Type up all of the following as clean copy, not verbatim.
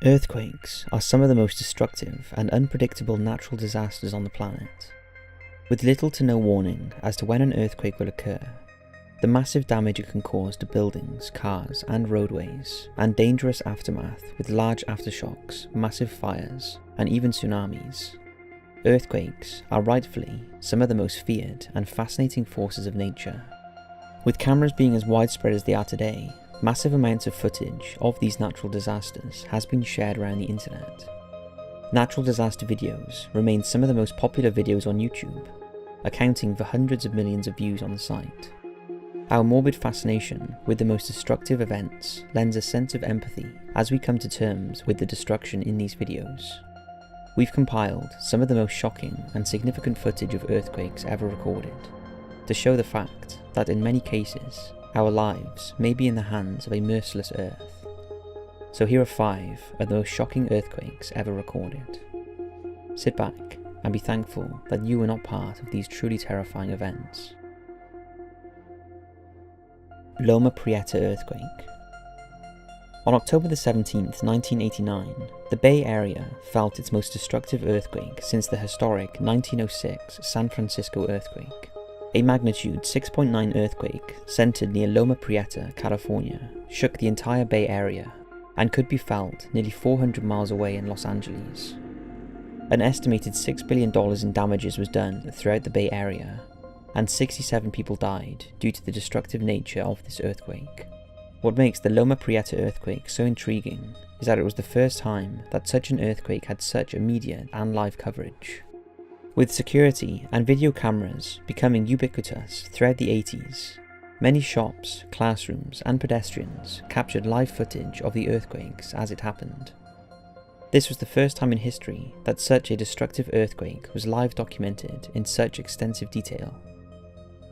Earthquakes are some of the most destructive and unpredictable natural disasters on the planet. With little to no warning as to when an earthquake will occur, the massive damage it can cause to buildings, cars and roadways, and dangerous aftermath with large aftershocks, massive fires, and even tsunamis. Earthquakes are rightfully some of the most feared and fascinating forces of nature. With cameras being as widespread as they are today, massive amounts of footage of these natural disasters has been shared around the internet. Natural disaster videos remain some of the most popular videos on YouTube, accounting for hundreds of millions of views on the site. Our morbid fascination with the most destructive events lends a sense of empathy as we come to terms with the destruction in these videos. We've compiled some of the most shocking and significant footage of earthquakes ever recorded, to show the fact that in many cases, our lives may be in the hands of a merciless earth. So here are 5 of the most shocking earthquakes ever recorded. Sit back and be thankful that you were not part of these truly terrifying events. Loma Prieta earthquake. On October the 17th, 1989, the Bay Area felt its most destructive earthquake since the historic 1906 San Francisco earthquake. A magnitude 6.9 earthquake centered near Loma Prieta, California, shook the entire Bay Area and could be felt nearly 400 miles away in Los Angeles. An estimated $6 billion in damages was done throughout the Bay Area, and 67 people died due to the destructive nature of this earthquake. What makes the Loma Prieta earthquake so intriguing is that it was the first time that such an earthquake had such immediate and live coverage. With security and video cameras becoming ubiquitous throughout the 80s, many shops, classrooms and pedestrians captured live footage of the earthquakes as it happened. This was the first time in history that such a destructive earthquake was live documented in such extensive detail.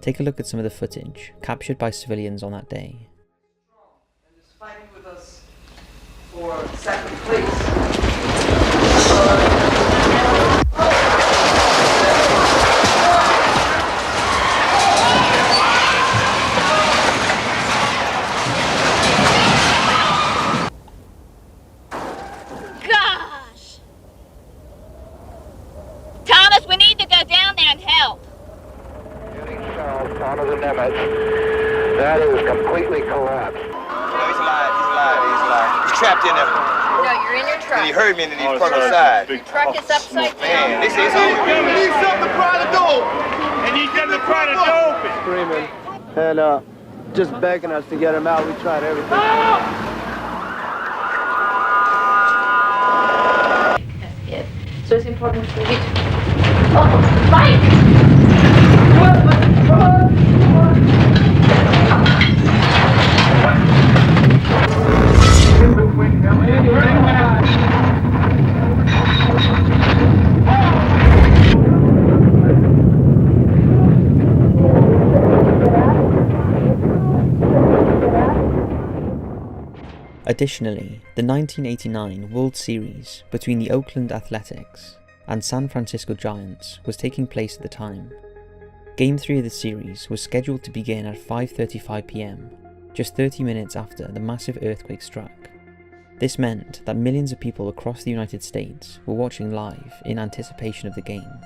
Take a look at some of the footage captured by civilians on that day. And is fighting with us for second place. We need to go down there and help. Getting south onto the Nemes. That is completely collapsed. No, he's alive. He's trapped in there. No, you're in your truck. And he heard me and then he parked outside. Your truck is upside down. Man, this is over. We need something to pry the door. And he's going to pry the door open. Screaming and just begging us to get him out. We tried everything. That's it. So it's important for you to... Oh, Mike! Additionally, the 1989 World Series between the Oakland Athletics and San Francisco Giants was taking place at the time. Game 3 of the series was scheduled to begin at 5:35 PM, just 30 minutes after the massive earthquake struck. This meant that millions of people across the United States were watching live in anticipation of the game,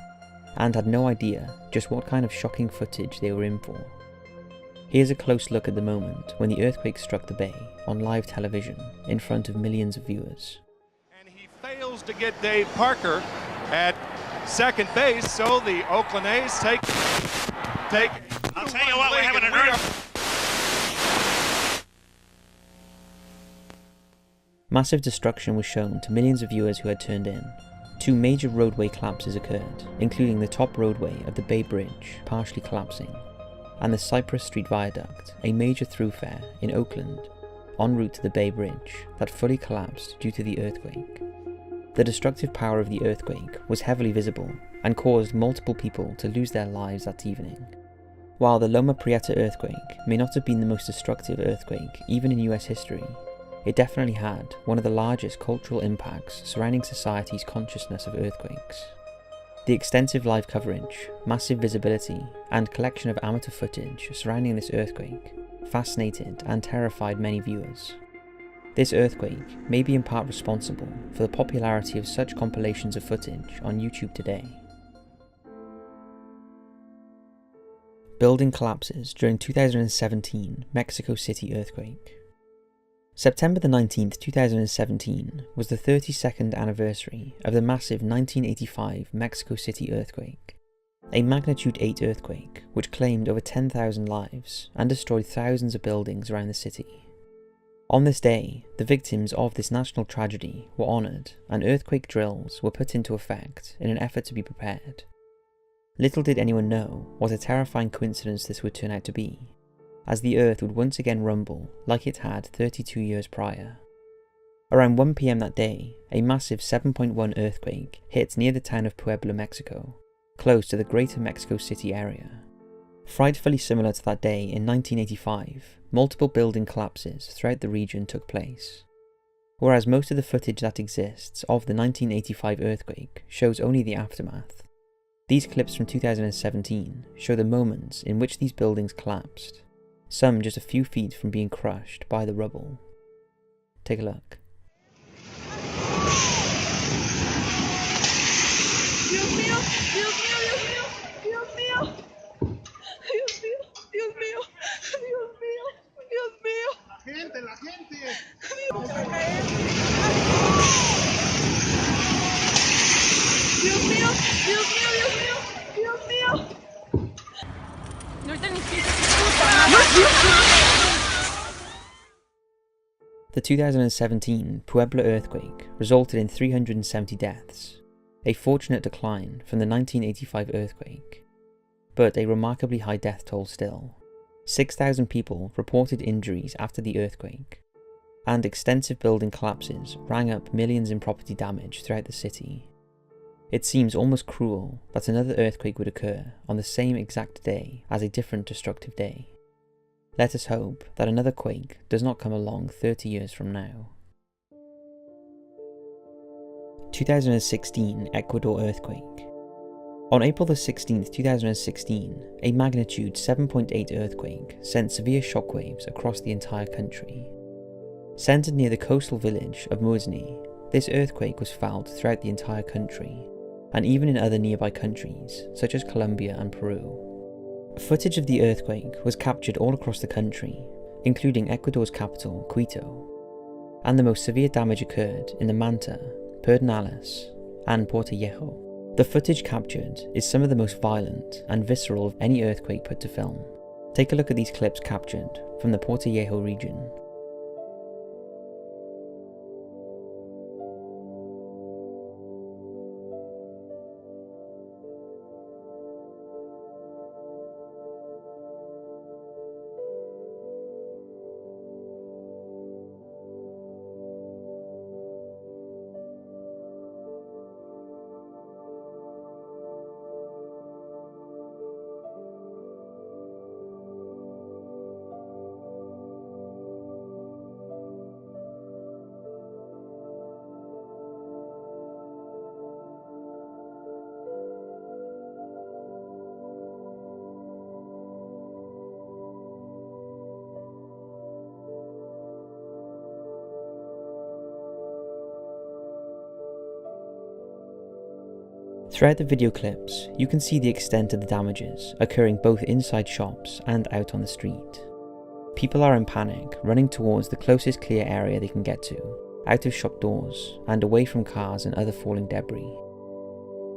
and had no idea just what kind of shocking footage they were in for. Here's a close look at the moment when the earthquake struck the Bay on live television in front of millions of viewers. And he fails to get Dave Parker at second base, so the Oakland A's take. I'll tell you what, we're having an earthquake. Massive destruction was shown to millions of viewers who had turned in. 2 major roadway collapses occurred, including the top roadway of the Bay Bridge partially collapsing, and the Cypress Street Viaduct, a major thoroughfare in Oakland, en route to the Bay Bridge, that fully collapsed due to the earthquake. The destructive power of the earthquake was heavily visible and caused multiple people to lose their lives that evening. While the Loma Prieta earthquake may not have been the most destructive earthquake even in US history, it definitely had one of the largest cultural impacts surrounding society's consciousness of earthquakes. The extensive live coverage, massive visibility, and collection of amateur footage surrounding this earthquake fascinated and terrified many viewers. This earthquake may be in part responsible for the popularity of such compilations of footage on YouTube today. Building collapses during 2017 Mexico City earthquake. September the 19th, 2017 was the 32nd anniversary of the massive 1985 Mexico City earthquake, a magnitude 8 earthquake which claimed over 10,000 lives and destroyed thousands of buildings around the city. On this day, the victims of this national tragedy were honoured and earthquake drills were put into effect in an effort to be prepared. Little did anyone know what a terrifying coincidence this would turn out to be, as the earth would once again rumble like it had 32 years prior. Around 1 PM that day, a massive 7.1 earthquake hit near the town of Puebla, Mexico, close to the greater Mexico City area. Frightfully similar to that day in 1985, multiple building collapses throughout the region took place. Whereas most of the footage that exists of the 1985 earthquake shows only the aftermath, these clips from 2017 show the moments in which these buildings collapsed, some just a few feet from being crushed by the rubble. Take a look. Dios mío, Dios mío, Dios mío, Dios mío, Dios mío, Dios mío, Dios mío, Dios mío. La gente. Dios mío, Dios mío, Dios mío, Dios mío. The 2017 Puebla earthquake resulted in 370 deaths, a fortunate decline from the 1985 earthquake, but a remarkably high death toll still. 6,000 people reported injuries after the earthquake, and extensive building collapses rang up millions in property damage throughout the city. It seems almost cruel that another earthquake would occur on the same exact day as a different destructive day. Let us hope that another quake does not come along 30 years from now. 2016 Ecuador earthquake. On April the 16th, 2016, a magnitude 7.8 earthquake sent severe shockwaves across the entire country. Centered near the coastal village of Muzni, this earthquake was felt throughout the entire country, and even in other nearby countries, such as Colombia and Peru. Footage of the earthquake was captured all across the country, including Ecuador's capital, Quito, and the most severe damage occurred in the Manta, Pedernales, and Puerto. The footage captured is some of the most violent and visceral of any earthquake put to film. Take a look at these clips captured from the Puerto region. Throughout the video clips, you can see the extent of the damages occurring both inside shops and out on the street. People are in panic, running towards the closest clear area they can get to, out of shop doors and away from cars and other falling debris.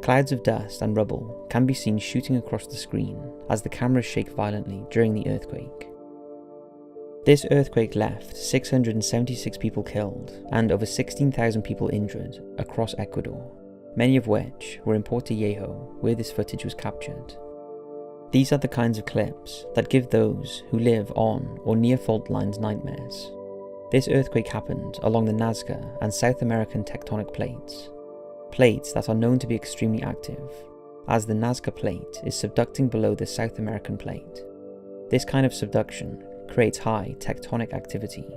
Clouds of dust and rubble can be seen shooting across the screen as the cameras shake violently during the earthquake. This earthquake left 676 people killed and over 16,000 people injured across Ecuador, many of which were in Puerto where this footage was captured. These are the kinds of clips that give those who live on or near fault lines nightmares. This earthquake happened along the Nazca and South American tectonic plates, plates that are known to be extremely active, as the Nazca plate is subducting below the South American plate. This kind of subduction creates high tectonic activity,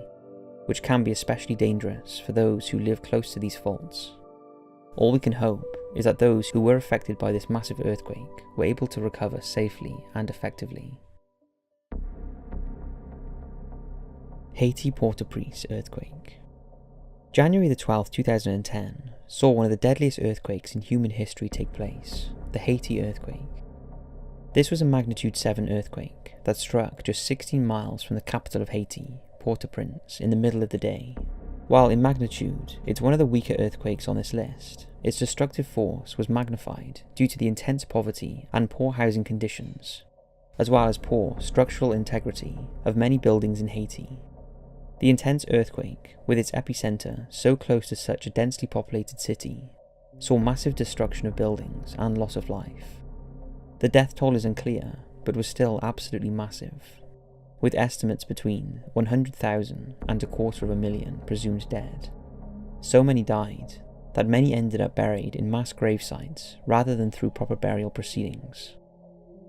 which can be especially dangerous for those who live close to these faults. All we can hope is that those who were affected by this massive earthquake were able to recover safely and effectively. Haiti Port-au-Prince earthquake. January the 12th, 2010 saw one of the deadliest earthquakes in human history take place, the Haiti Earthquake. This was a magnitude 7 earthquake that struck just 16 miles from the capital of Haiti, Port-au-Prince, in the middle of the day. While in magnitude, it's one of the weaker earthquakes on this list, its destructive force was magnified due to the intense poverty and poor housing conditions, as well as poor structural integrity of many buildings in Haiti. The intense earthquake, with its epicenter so close to such a densely populated city, saw massive destruction of buildings and loss of life. The death toll is unclear, but was still absolutely massive, with estimates between 100,000 and 250,000 presumed dead. So many died that many ended up buried in mass grave sites rather than through proper burial proceedings.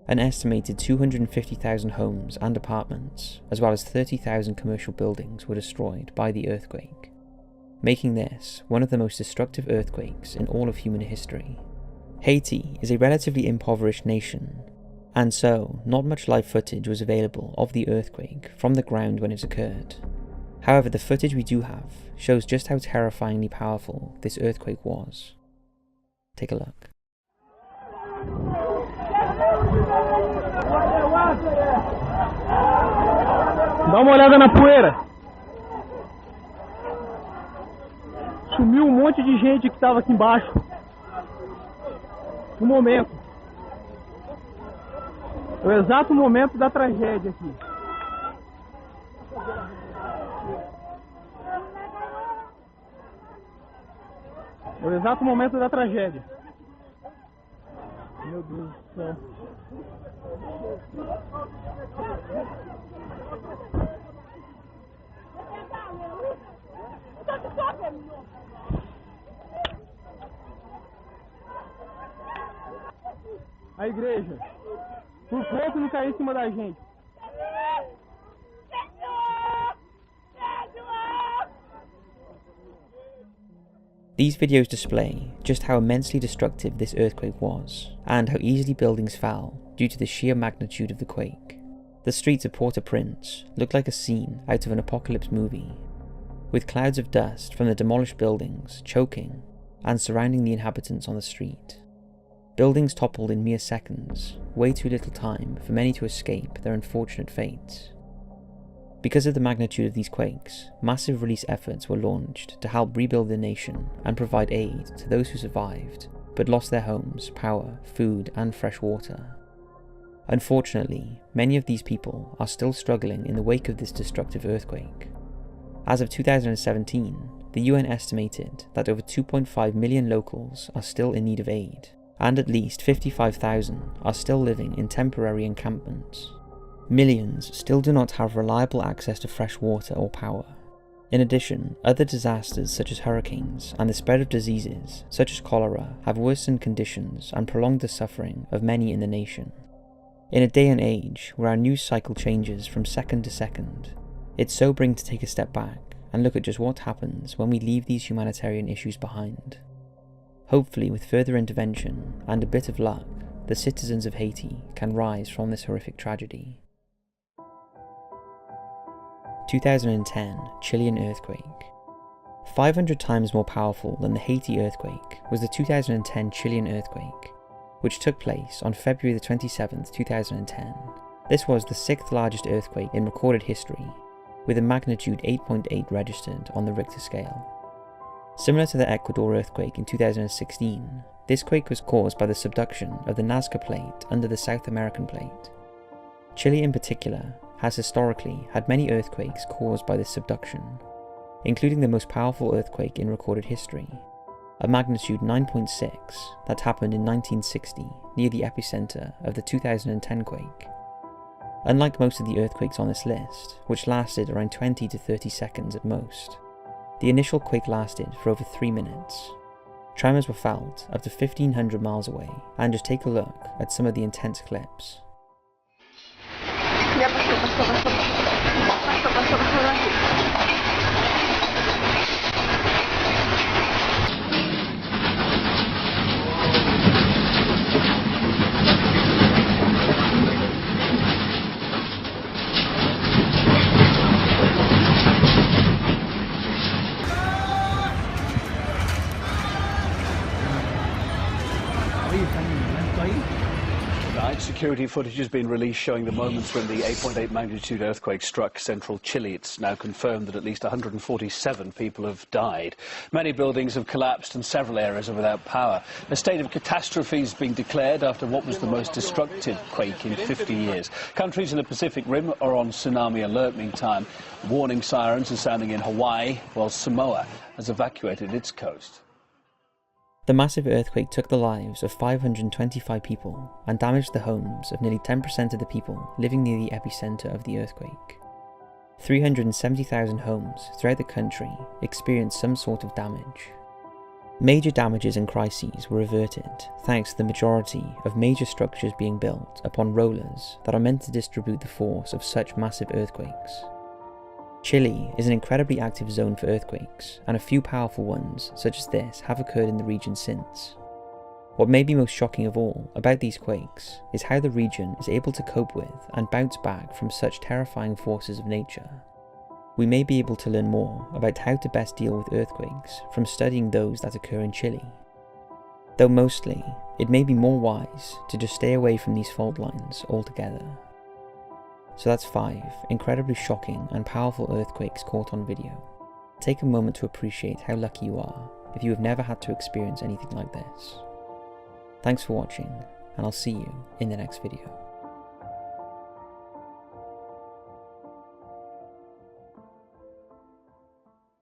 An estimated 250,000 homes and apartments, as well as 30,000 commercial buildings, were destroyed by the earthquake, making this one of the most destructive earthquakes in all of human history. Haiti is a relatively impoverished nation, and so not much live footage was available of the earthquake from the ground when it occurred. However, the footage we do have shows just how terrifyingly powerful this earthquake was. Take a look. Dá uma olhada na poeira. Sumiu um monte de gente que estava aqui embaixo. No momento. É o exato momento da tragédia aqui. É o exato momento da tragédia. Meu Deus do céu. A igreja. Por pouco não caiu em cima da gente. These videos display just how immensely destructive this earthquake was, and how easily buildings fell due to the sheer magnitude of the quake. The streets of Port-au-Prince looked like a scene out of an apocalypse movie, with clouds of dust from the demolished buildings choking and surrounding the inhabitants on the street. Buildings toppled in mere seconds, way too little time for many to escape their unfortunate fates. Because of the magnitude of these quakes, massive relief efforts were launched to help rebuild the nation and provide aid to those who survived but lost their homes, power, food, and fresh water. Unfortunately, many of these people are still struggling in the wake of this destructive earthquake. As of 2017, the UN estimated that over 2.5 million locals are still in need of aid, and at least 55,000 are still living in temporary encampments. Millions still do not have reliable access to fresh water or power. In addition, other disasters such as hurricanes and the spread of diseases such as cholera have worsened conditions and prolonged the suffering of many in the nation. In a day and age where our news cycle changes from second to second, it's sobering to take a step back and look at just what happens when we leave these humanitarian issues behind. Hopefully, with further intervention and a bit of luck, the citizens of Haiti can rise from this horrific tragedy. 2010 Chilean Earthquake. 500 times more powerful than the Haiti earthquake was the 2010 Chilean Earthquake, which took place on February the 27th, 2010. This was the 6th largest earthquake in recorded history, with a magnitude 8.8 registered on the Richter scale. Similar to the Ecuador earthquake in 2016, this quake was caused by the subduction of the Nazca Plate under the South American Plate. Chile in particular has historically had many earthquakes caused by this subduction, including the most powerful earthquake in recorded history, a magnitude 9.6 that happened in 1960 near the epicenter of the 2010 quake. Unlike most of the earthquakes on this list, which lasted around 20 to 30 seconds at most, the initial quake lasted for over 3 minutes. Tremors were felt up to 1,500 miles away, and just take a look at some of the intense clips. security footage has been released showing the moments when the 8.8 magnitude earthquake struck central Chile. It's now confirmed that at least 147 people have died. Many buildings have collapsed and several areas are without power. A state of catastrophe is being declared after what was the most destructive quake in 50 years. Countries in the Pacific Rim are on tsunami alert meantime. Warning sirens are sounding in Hawaii, while Samoa has evacuated its coast. The massive earthquake took the lives of 525 people and damaged the homes of nearly 10% of the people living near the epicenter of the earthquake. 370,000 homes throughout the country experienced some sort of damage. Major damages and crises were averted thanks to the majority of major structures being built upon rollers that are meant to distribute the force of such massive earthquakes. Chile is an incredibly active zone for earthquakes, and a few powerful ones such as this have occurred in the region since. What may be most shocking of all about these quakes is how the region is able to cope with and bounce back from such terrifying forces of nature. We may be able to learn more about how to best deal with earthquakes from studying those that occur in Chile. Though mostly, it may be more wise to just stay away from these fault lines altogether. So that's 5 incredibly shocking and powerful earthquakes caught on video. Take a moment to appreciate how lucky you are if you have never had to experience anything like this. Thanks for watching, and I'll see you in the next video.